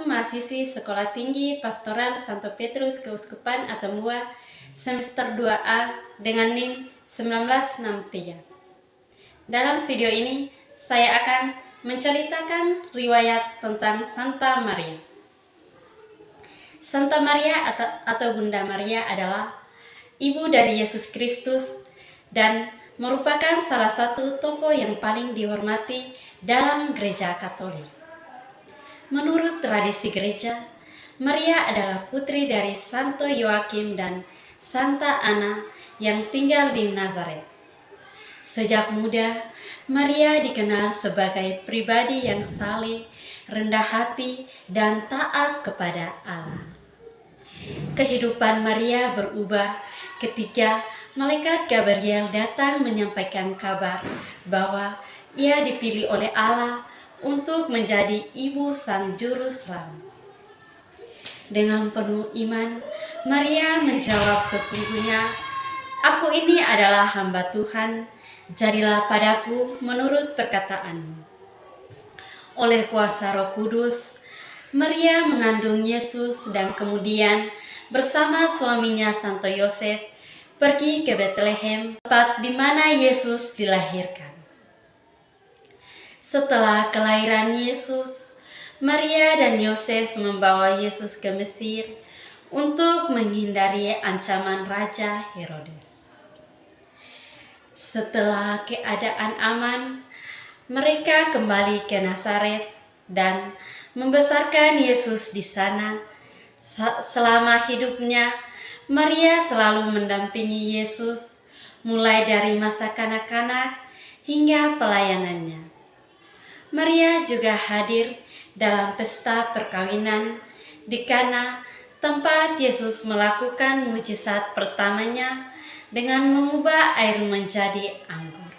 mahasiswi Sekolah Tinggi Pastoral Santo Petrus Keuskupan Atambua semester 2A dengan NIM 1963. Dalam video ini, saya akan menceritakan riwayat tentang Santa Maria. Santa Maria atau Bunda Maria adalah ibu dari Yesus Kristus dan merupakan salah satu tokoh yang paling dihormati dalam gereja Katolik. Menurut tradisi gereja, Maria adalah putri dari Santo Yoakim dan Santa Ana yang tinggal di Nazaret. Sejak muda, Maria dikenal sebagai pribadi yang saleh, rendah hati, dan taat kepada Allah. Kehidupan Maria berubah ketika malaikat Gabriel datang menyampaikan kabar bahwa ia dipilih oleh Allah untuk menjadi ibu Sang Juru Selamat. Dengan penuh iman, Maria menjawab, "Sesungguhnya aku ini adalah hamba Tuhan, jadilah padaku menurut perkataanmu." Oleh kuasa Roh Kudus, Maria mengandung Yesus dan kemudian bersama suaminya Santo Yosef pergi ke Betlehem, tempat di mana Yesus dilahirkan. Setelah kelahiran Yesus, Maria dan Yosef membawa Yesus ke Mesir untuk menghindari ancaman Raja Herodes. Setelah keadaan aman, mereka kembali ke Nazaret dan membesarkan Yesus di sana. Selama hidupnya, Maria selalu mendampingi Yesus, mulai dari masa kanak-kanak hingga pelayanannya. Maria juga hadir dalam pesta perkawinan di Kana, tempat Yesus melakukan mujizat pertamanya dengan mengubah air menjadi anggur.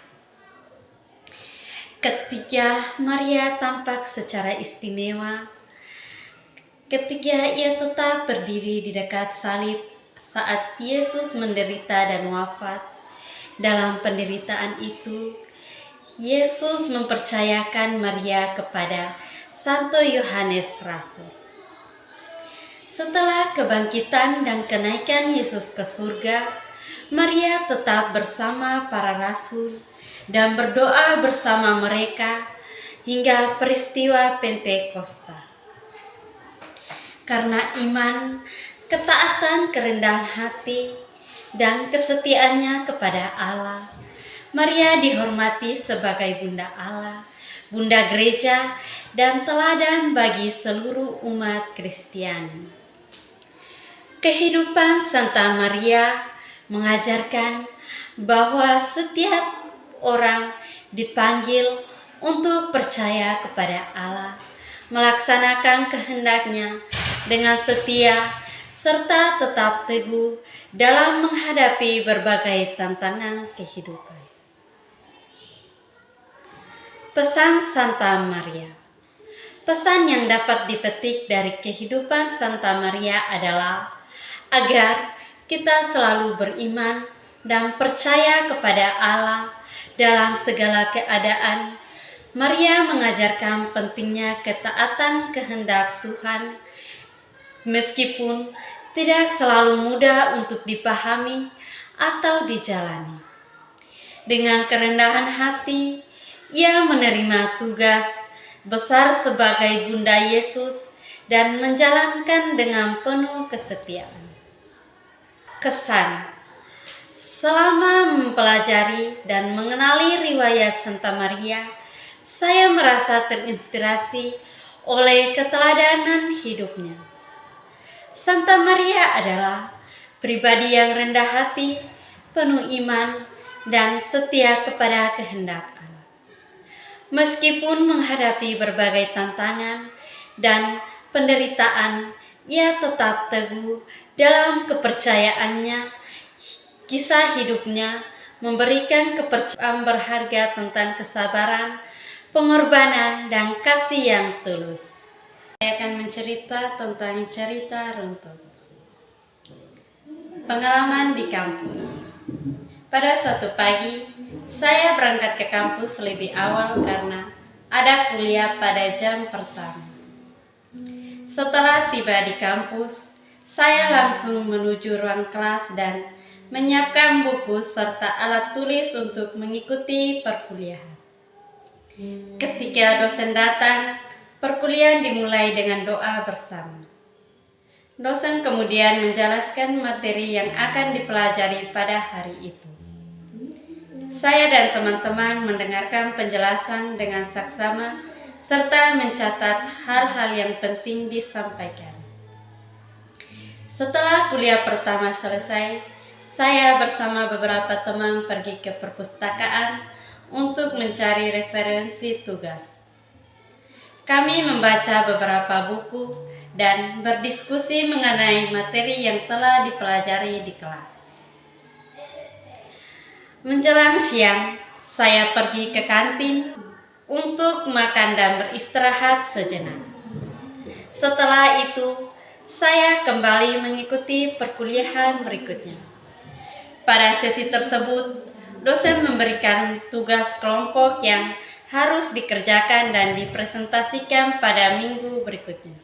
Ketika Maria tampak secara istimewa, ketika ia tetap berdiri di dekat salib saat Yesus menderita dan wafat. Dalam penderitaan itu, Yesus mempercayakan Maria kepada Santo Yohanes Rasul. Setelah kebangkitan dan kenaikan Yesus ke surga, Maria tetap bersama para rasul dan berdoa bersama mereka hingga peristiwa Pentakosta. Karena iman, ketaatan, kerendahan hati, dan kesetiaannya kepada Allah, Maria dihormati sebagai Bunda Allah, Bunda Gereja, dan teladan bagi seluruh umat Kristiani. Kehidupan Santa Maria mengajarkan bahwa setiap orang dipanggil untuk percaya kepada Allah, melaksanakan kehendaknya dengan setia, serta tetap teguh dalam menghadapi berbagai tantangan kehidupan. Pesan Santa Maria. Pesan yang dapat dipetik dari kehidupan Santa Maria adalah agar kita selalu beriman dan percaya kepada Allah dalam segala keadaan. Maria mengajarkan pentingnya ketaatan kehendak Tuhan, meskipun tidak selalu mudah untuk dipahami atau dijalani. Dengan kerendahan hati, ia menerima tugas besar sebagai Bunda Yesus dan menjalankan dengan penuh kesetiaan. Kesan: selama mempelajari dan mengenali riwayat Santa Maria, saya merasa terinspirasi oleh keteladanan hidupnya. Santa Maria adalah pribadi yang rendah hati, penuh iman, dan setia kepada kehendak Allah. Meskipun menghadapi berbagai tantangan dan penderitaan, ia tetap teguh dalam kepercayaannya. Kisah hidupnya memberikan kepercayaan berharga tentang kesabaran, pengorbanan, dan kasih yang tulus. Saya akan mencerita tentang cerita runtut. Pengalaman di kampus. Pada suatu pagi, saya berangkat ke kampus lebih awal karena ada kuliah pada jam pertama. Setelah tiba di kampus, saya langsung menuju ruang kelas dan menyiapkan buku serta alat tulis untuk mengikuti perkuliahan. Ketika dosen datang, perkuliahan dimulai dengan doa bersama. Dosen kemudian menjelaskan materi yang akan dipelajari pada hari itu. Saya dan teman-teman mendengarkan penjelasan dengan saksama serta mencatat hal-hal yang penting disampaikan. Setelah kuliah pertama selesai, saya bersama beberapa teman pergi ke perpustakaan untuk mencari referensi tugas. Kami membaca beberapa buku dan berdiskusi mengenai materi yang telah dipelajari di kelas. Menjelang siang, saya pergi ke kantin untuk makan dan beristirahat sejenak. Setelah itu, saya kembali mengikuti perkuliahan berikutnya. Pada sesi tersebut, dosen memberikan tugas kelompok yang harus dikerjakan dan dipresentasikan pada minggu berikutnya.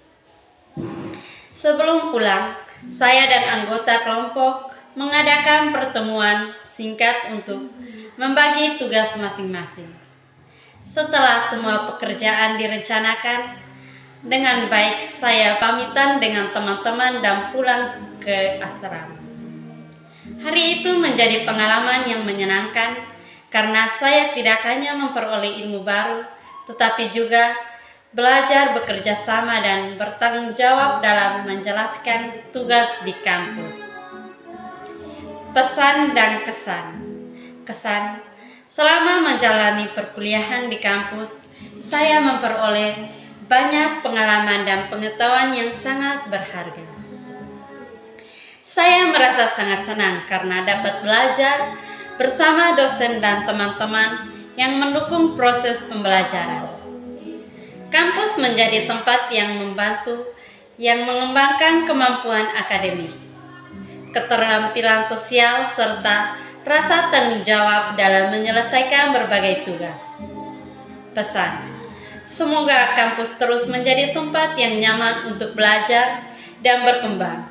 Sebelum pulang, saya dan anggota kelompok mengadakan pertemuan singkat untuk membagi tugas masing-masing. Setelah semua pekerjaan direncanakan dengan baik, saya pamitan dengan teman-teman dan pulang ke asrama. Hari itu menjadi pengalaman yang menyenangkan karena saya tidak hanya memperoleh ilmu baru, tetapi juga belajar bekerja sama dan bertanggung jawab dalam menjelaskan tugas di kampus. Pesan dan kesan. Kesan, selama menjalani perkuliahan di kampus, saya memperoleh banyak pengalaman dan pengetahuan yang sangat berharga. Saya merasa sangat senang karena dapat belajar bersama dosen dan teman-teman yang mendukung proses pembelajaran. Kampus menjadi tempat yang membantu, yang mengembangkan kemampuan akademik, keterampilan sosial, serta rasa tanggung jawab dalam menyelesaikan berbagai tugas. Pesan, semoga kampus terus menjadi tempat yang nyaman untuk belajar dan berkembang.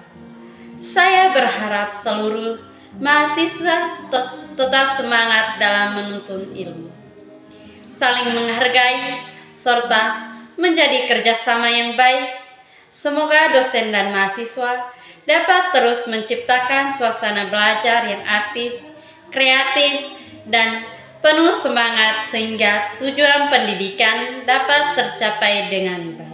Saya berharap seluruh mahasiswa tetap semangat dalam menuntut ilmu, saling menghargai, serta menjadi kerjasama yang baik. Semoga dosen dan mahasiswa dapat terus menciptakan suasana belajar yang aktif, kreatif, dan penuh semangat sehingga tujuan pendidikan dapat tercapai dengan baik.